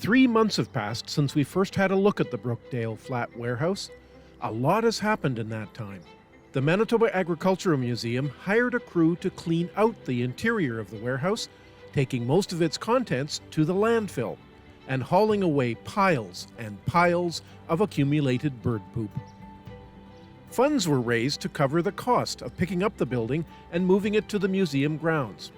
3 months have passed since we first had a look at the Brookdale flat warehouse. A lot has happened in that time. The Manitoba Agricultural Museum hired a crew to clean out the interior of the warehouse, taking most of its contents to the landfill and hauling away piles and piles of accumulated bird poop. Funds were raised to cover the cost of picking up the building and moving it to the museum grounds.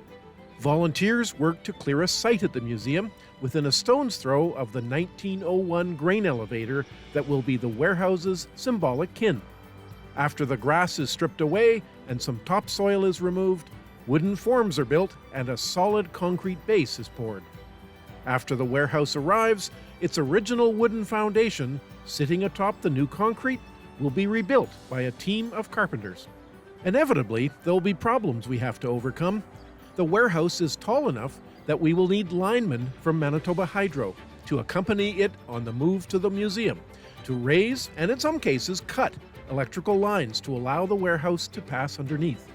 Volunteers worked to clear a site at the museum within a stone's throw of the 1901 grain elevator that will be the warehouse's symbolic kin. After the grass is stripped away and some topsoil is removed, wooden forms are built and a solid concrete base is poured. After the warehouse arrives, its original wooden foundation, sitting atop the new concrete, will be rebuilt by a team of carpenters. Inevitably, there will be problems we have to overcome. The warehouse is tall enough that we will need linemen from Manitoba Hydro to accompany it on the move to the museum, to raise and in some cases cut electrical lines to allow the warehouse to pass underneath.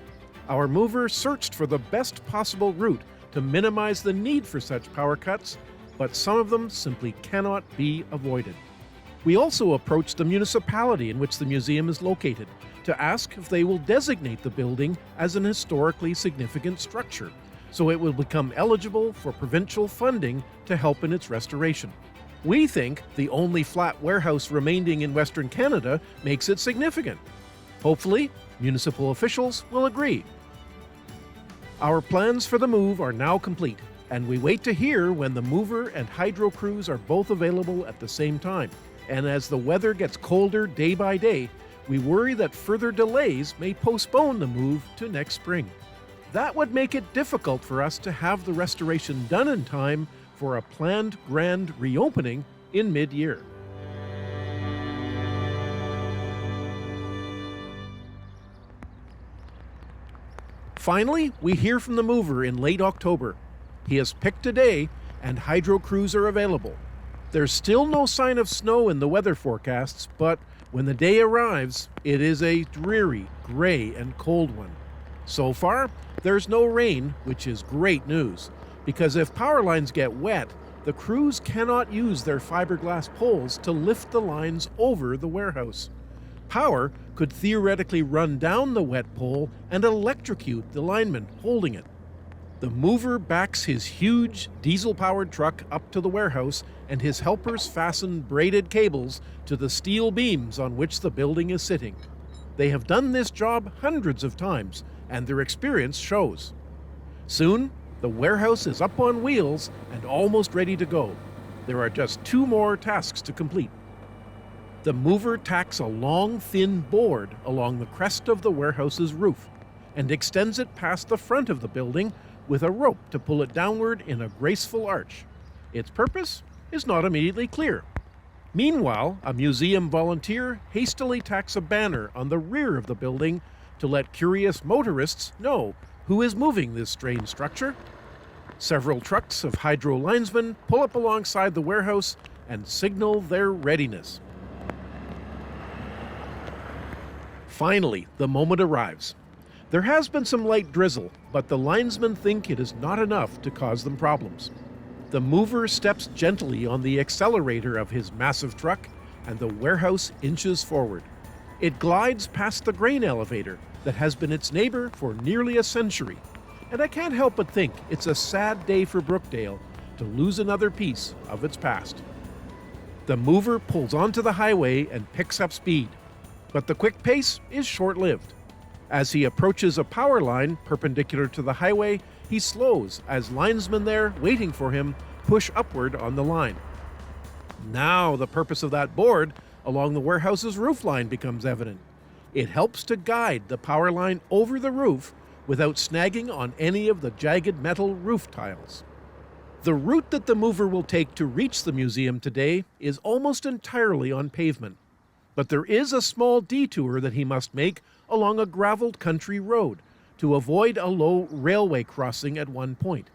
Our mover searched for the best possible route to minimize the need for such power cuts, but some of them simply cannot be avoided. We also approached the municipality in which the museum is located to ask if they will designate the building as an historically significant structure, so it will become eligible for provincial funding to help in its restoration. We think the only flat warehouse remaining in Western Canada makes it significant. Hopefully, municipal officials will agree. Our plans for the move are now complete, and we wait to hear when the mover and hydro crews are both available at the same time. And as the weather gets colder day by day, we worry that further delays may postpone the move to next spring. That would make it difficult for us to have the restoration done in time for a planned grand reopening in mid-year. Finally, we hear from the mover in late October. He has picked a day and hydro crews are available. There's still no sign of snow in the weather forecasts, but when the day arrives, it is a dreary, gray, and cold one. So far, there's no rain, which is great news, because if power lines get wet, the crews cannot use their fiberglass poles to lift the lines over the warehouse. Power could theoretically run down the wet pole and electrocute the lineman holding it. The mover backs his huge diesel-powered truck up to the warehouse, and his helpers fasten braided cables to the steel beams on which the building is sitting. They have done this job hundreds of times, and their experience shows. Soon, the warehouse is up on wheels and almost ready to go. There are just 2 more tasks to complete. The mover tacks a long, thin board along the crest of the warehouse's roof and extends it past the front of the building with a rope to pull it downward in a graceful arch. Its purpose is not immediately clear. Meanwhile, a museum volunteer hastily tacks a banner on the rear of the building to let curious motorists know who is moving this strange structure. Several trucks of hydro linesmen pull up alongside the warehouse and signal their readiness. Finally, the moment arrives. There has been some light drizzle, but the linesmen think it is not enough to cause them problems. The mover steps gently on the accelerator of his massive truck, and the warehouse inches forward. It glides past the grain elevator that has been its neighbor for nearly a century. And I can't help but think it's a sad day for Brookdale to lose another piece of its past. The mover pulls onto the highway and picks up speed, but the quick pace is short-lived. As he approaches a power line perpendicular to the highway, he slows as linesmen there waiting for him push upward on the line. Now the purpose of that board along the warehouse's roof line becomes evident. It helps to guide the power line over the roof without snagging on any of the jagged metal roof tiles. The route that the mover will take to reach the museum today is almost entirely on pavement, but there is a small detour that he must make along a graveled country road to avoid a low railway crossing at one point.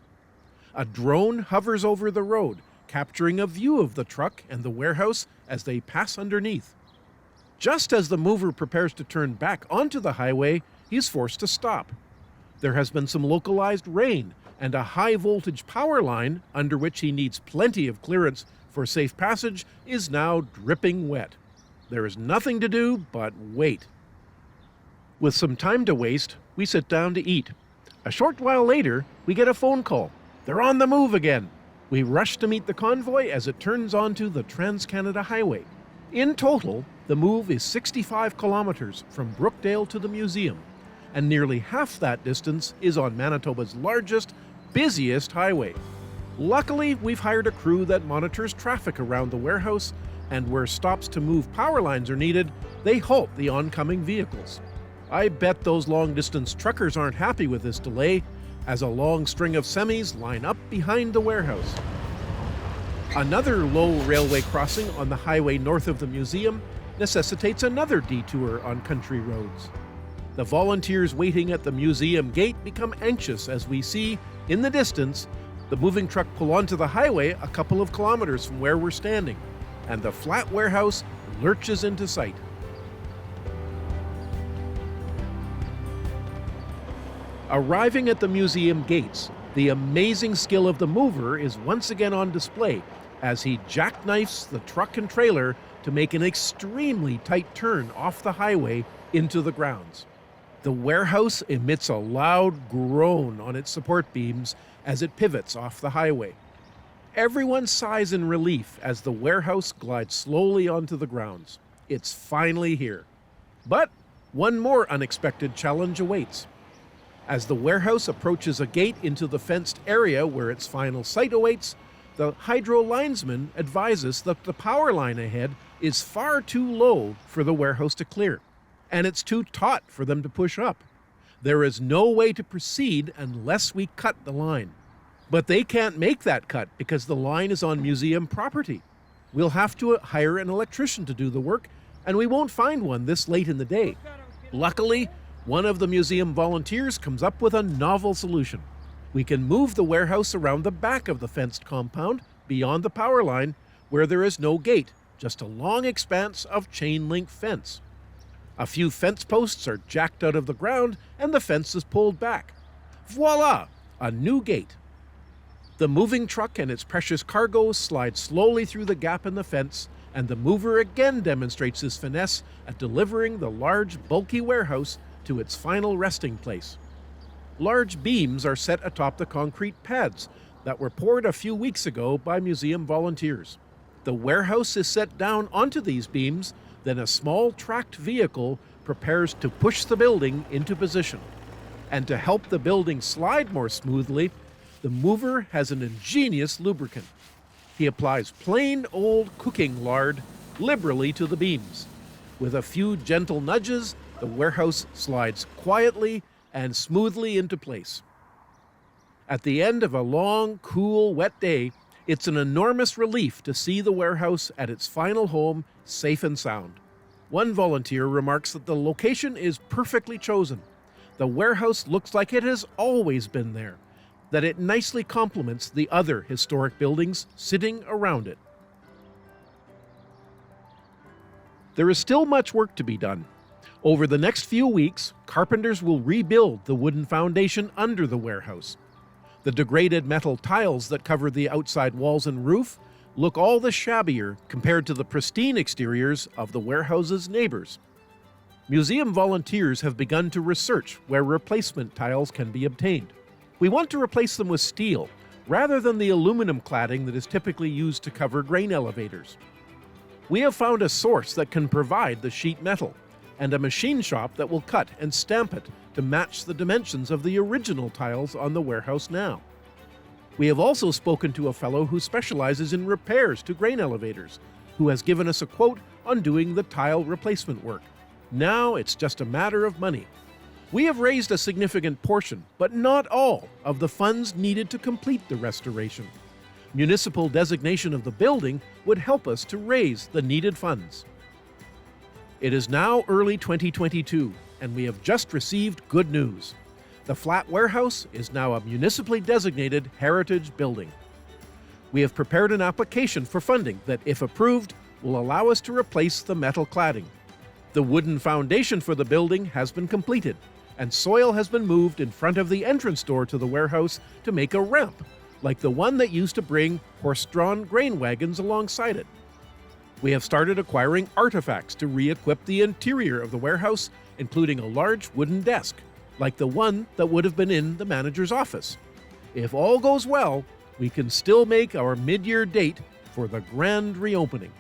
A drone hovers over the road, capturing a view of the truck and the warehouse as they pass underneath. Just as the mover prepares to turn back onto the highway, he is forced to stop. There has been some localized rain and a high-voltage power line under which he needs plenty of clearance for safe passage is now dripping wet. There is nothing to do but wait. With some time to waste, we sit down to eat. A short while later, we get a phone call. They're on the move again. We rush to meet the convoy as it turns onto the Trans-Canada Highway. In total, the move is 65 kilometers from Brookdale to the museum, and nearly half that distance is on Manitoba's largest, busiest highway. Luckily, we've hired a crew that monitors traffic around the warehouse, and where stops to move power lines are needed, they halt the oncoming vehicles. I bet those long-distance truckers aren't happy with this delay, as a long string of semis line up behind the warehouse. Another low railway crossing on the highway north of the museum necessitates another detour on country roads. The volunteers waiting at the museum gate become anxious as we see, in the distance, the moving truck pull onto the highway a couple of kilometers from where we're standing, and the flat warehouse lurches into sight. Arriving at the museum gates, the amazing skill of the mover is once again on display as he jackknifes the truck and trailer to make an extremely tight turn off the highway into the grounds. The warehouse emits a loud groan on its support beams as it pivots off the highway. Everyone sighs in relief as the warehouse glides slowly onto the grounds. It's finally here. But one more unexpected challenge awaits. As the warehouse approaches a gate into the fenced area where its final site awaits, the hydro linesman advises that the power line ahead is far too low for the warehouse to clear, and it's too taut for them to push up. There is no way to proceed unless we cut the line. But they can't make that cut because the line is on museum property. We'll have to hire an electrician to do the work, and we won't find one this late in the day. Luckily, one of the museum volunteers comes up with a novel solution. We can move the warehouse around the back of the fenced compound, beyond the power line, where there is no gate, just a long expanse of chain-link fence. A few fence posts are jacked out of the ground, and the fence is pulled back. Voila! A new gate. The moving truck and its precious cargo slide slowly through the gap in the fence, and the mover again demonstrates his finesse at delivering the large, bulky warehouse to its final resting place. Large beams are set atop the concrete pads that were poured a few weeks ago by museum volunteers. The warehouse is set down onto these beams, then a small tracked vehicle prepares to push the building into position. And to help the building slide more smoothly, the mover has an ingenious lubricant. He applies plain old cooking lard liberally to the beams. With a few gentle nudges, the warehouse slides quietly and smoothly into place. At the end of a long, cool, wet day, it's an enormous relief to see the warehouse at its final home, safe and sound. One volunteer remarks that the location is perfectly chosen. The warehouse looks like it has always been there, that it nicely complements the other historic buildings sitting around it. There is still much work to be done. Over the next few weeks, carpenters will rebuild the wooden foundation under the warehouse. The degraded metal tiles that cover the outside walls and roof look all the shabbier compared to the pristine exteriors of the warehouse's neighbors. Museum volunteers have begun to research where replacement tiles can be obtained. We want to replace them with steel, rather than the aluminum cladding that is typically used to cover grain elevators. We have found a source that can provide the sheet metal, and a machine shop that will cut and stamp it to match the dimensions of the original tiles on the warehouse now. We have also spoken to a fellow who specializes in repairs to grain elevators, who has given us a quote on doing the tile replacement work. Now it's just a matter of money. We have raised a significant portion, but not all, of the funds needed to complete the restoration. Municipal designation of the building would help us to raise the needed funds. It is now early 2022, and we have just received good news. The flat warehouse is now a municipally designated heritage building. We have prepared an application for funding that, if approved, will allow us to replace the metal cladding. The wooden foundation for the building has been completed, and soil has been moved in front of the entrance door to the warehouse to make a ramp, like the one that used to bring horse-drawn grain wagons alongside it. We have started acquiring artifacts to re-equip the interior of the warehouse, including a large wooden desk, like the one that would have been in the manager's office. If all goes well, we can still make our mid-year date for the grand reopening.